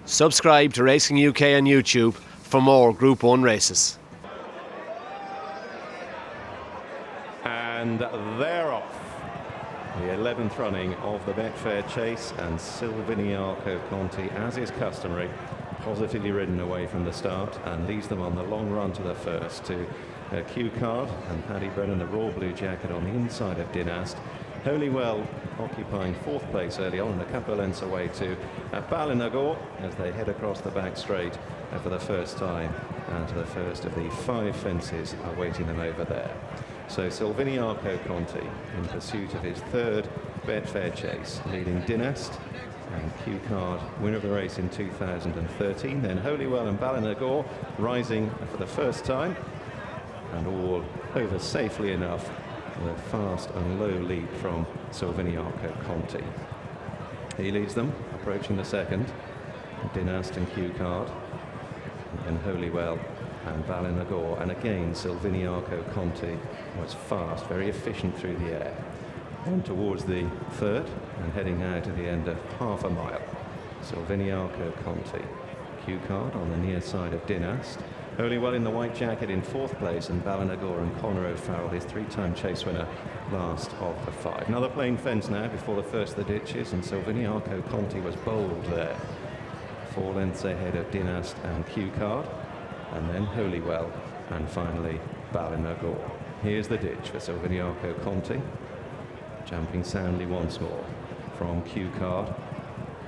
Subscribe to Racing UK on YouTube for more Group 1 races. And they're off. The 11th running of the Betfair Chase, and Silviniaco Conti, as is customary, positively ridden away from the start and leads them on the long run to the first to Q Card and Paddy Brennan, the raw blue jacket on the inside of Dinast. Holywell occupying 4th place early on and a couple of lengths away to Ballinagore as they head across the back straight for the first time and to the first of the 5 fences awaiting them over there. So Silviniaco Conti in pursuit of his 3rd Betfair Chase, leading Dinast and Q Card, winner of the race in 2013. Then Holywell and Ballinagore rising for the first time, and all over safely enough with a fast and low lead from Silviniaco Conti. He leads them, approaching the second, Dinast and Q Card, and Holywell and Ballinagore, and again Silviniaco Conti was fast, very efficient through the air. On towards the 3rd and heading now to the end of half a mile. Silviniaco Conti, Q Card on the near side of Dinast. Holywell in the white jacket in 4th place, and Ballinagore and Conor O'Farrell, his 3-time chase winner, last of the 5. Another plain fence now before the first of the ditches, and Silviniaco Conti was bold there. 4 lengths ahead of Dinast and Q Card, and then Holywell, and finally Ballinagore. Here's the ditch for Silviniaco Conti, jumping soundly once more from Q Card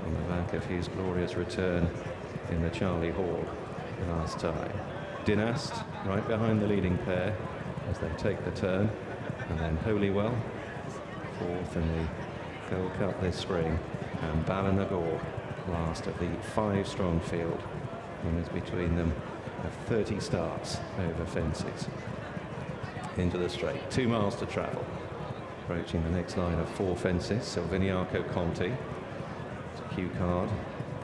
on the back of his glorious return in the Charlie Hall last time. Dinast right behind the leading pair as they take the turn, and then Holywell 4th in the Gold Cup this spring, and Ballinagore last of the 5-strong field. Winners between them of 30 starts over fences. Into the straight, 2 miles to travel. Approaching the next line of 4 fences, Silviniaco Conti to Q Card,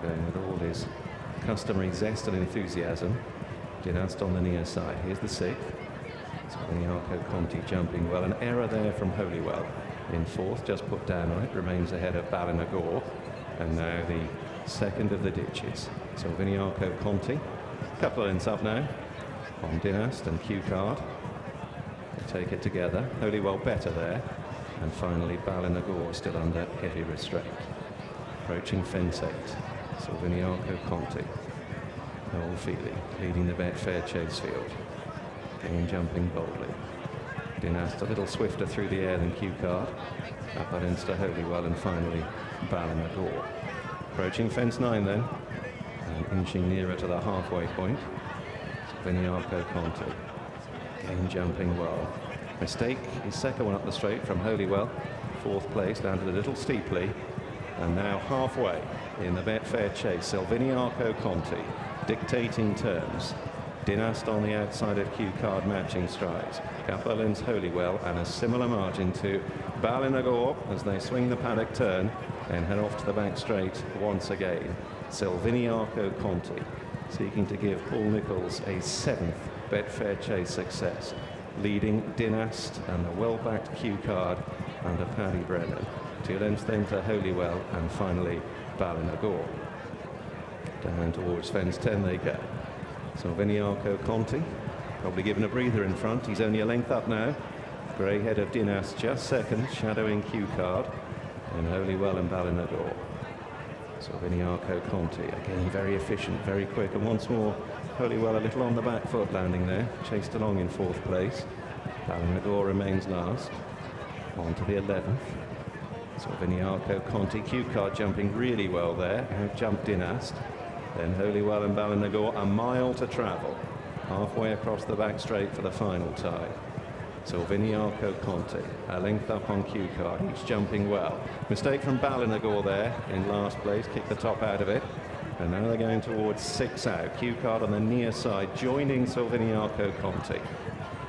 going with all his customary zest and enthusiasm. Dinast on the near side. Here's the 6th. Silviniaco Conti jumping well. An error there from Holywell in 4th, just put down on it. Remains ahead of Ballinagore. And now the 2nd of the ditches. Silviniaco Conti, a couple of lengths up now on Dinast and Q Card. They take it together. Holywell better there. And finally Ballinagore still under heavy restraint. Approaching fence 8. Silviniaco Conti, Noel Feely leading the Betfair Chase field, again jumping boldly. Dinast a little swifter through the air than Q Card, up against Holywell, and finally Ballinagore. Approaching fence 9 then, and inching nearer to the halfway point. Silviniaco Conti, again jumping well. Mistake, his 2nd one up the straight from Holywell, 4th place, down to the little steeply. And now halfway in the Betfair Chase, Silviniaco Conti dictating terms. Dinast on the outside of Q Card matching strides. Couple of lengths Holywell, and a similar margin to Ballinagore as they swing the paddock turn and head off to the back straight once again. Silviniaco Conti seeking to give Paul Nicholls a 7th Betfair Chase success, leading Dinast and the well-backed Q Card under Paddy Brennan. 2 lengths then to Holywell, and finally Ballinagore. Down towards fence 10 they go. Silviniaco Conti probably given a breather in front. He's only a length up now. Grey head of Dinast just 2nd, shadowing Q Card, and Holywell and Ballinagore. Silviniaco Conti again very efficient, very quick, and once more Holywell a little on the back foot landing there, chased along in 4th place. Ballinagore remains last. On to the 11th. Silviniaco Conti, Q Card jumping really well there, out-jumped Dinast. Then Holywell and Ballinagore, a mile to travel, halfway across the back straight for the final tie. Silviniaco Conti, a length up on Q Card, each jumping well. Mistake from Ballinagore there in last place, kicked the top out of it. And now they're going towards 6 out. Q Card on the near side, joining Silviniaco Conti.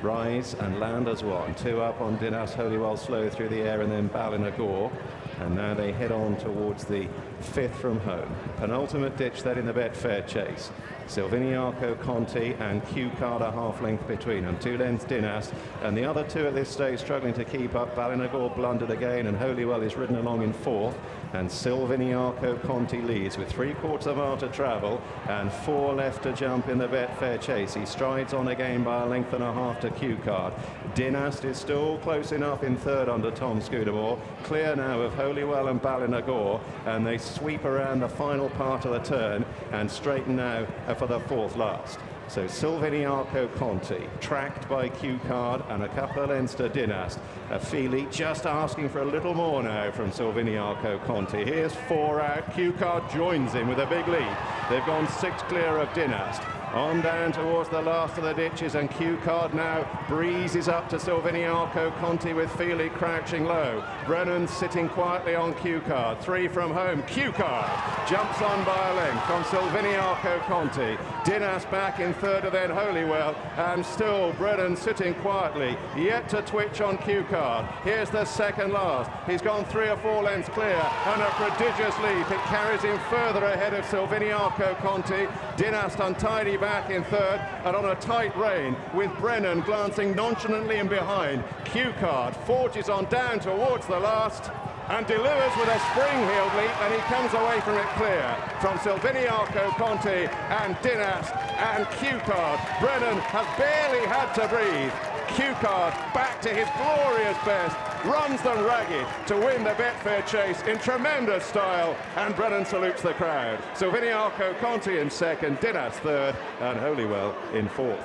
Rise and land as one. 2 up on Dinast, Holywell slow through the air, and then Ballinagore. And now they head on towards the fifth from home. Penultimate ditch then in the Betfair Chase. Silviniaco Conti and Q Card a half length between them. 2 lengths Dinast, and the other two at this stage struggling to keep up. Ballinagore blundered again, and Holywell is ridden along in fourth. And Silviniaco Conti leads with 3/4 mile to travel and 4 left to jump in the Betfair Chase. He strides on again by a length and a half to Q Card. Dinast is still close enough in third under Tom Scudamore. Clear now of Holywell and Ballinagore, and they sweep around the final part of the turn and straighten now for the fourth last. So Silviniaco Conti, tracked by Q Card and a couple of lengths to Dinast. Feely just asking for a little more now from Silviniaco Conti. Here's 4 out. Q Card joins him with a big lead. They've gone 6 clear of Dinast. On down towards the last of the ditches, and Q Card now breezes up to Silviniaco Conti with Feely crouching low. Brennan sitting quietly on Q Card. 3 from home. Q Card jumps on by a length from Silviniaco Conti. Dinast back in third, and then Holywell, and still Brennan sitting quietly, yet to twitch on Q Card. Here's the second last. He's gone 3 or 4 lengths clear, and a prodigious leap. It carries him further ahead of Silviniaco Conti. Dinast untidy back in third, and on a tight rein with Brennan glancing nonchalantly in behind. Q Card forges on down towards the last and delivers with a spring-heeled leap, and he comes away from it clear from Silviniaco Conti and Dinast and Q Card. Brennan has barely had to breathe. Q Card back to his glorious best, runs them ragged to win the Betfair Chase in tremendous style, and Brennan salutes the crowd. Silviniaco Conti in second, Dinast third, and Holywell in fourth.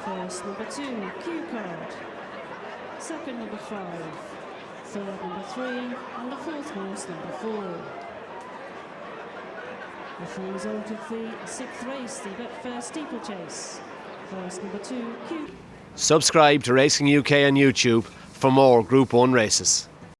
First, number 2, Q Card. Second, number 5. Third, number 3. And the fourth horse, number 4. The full result of the 6th race, the Betfair Steeplechase. First, number 2, Q. Subscribe to Racing UK on YouTube for more Group 1 races.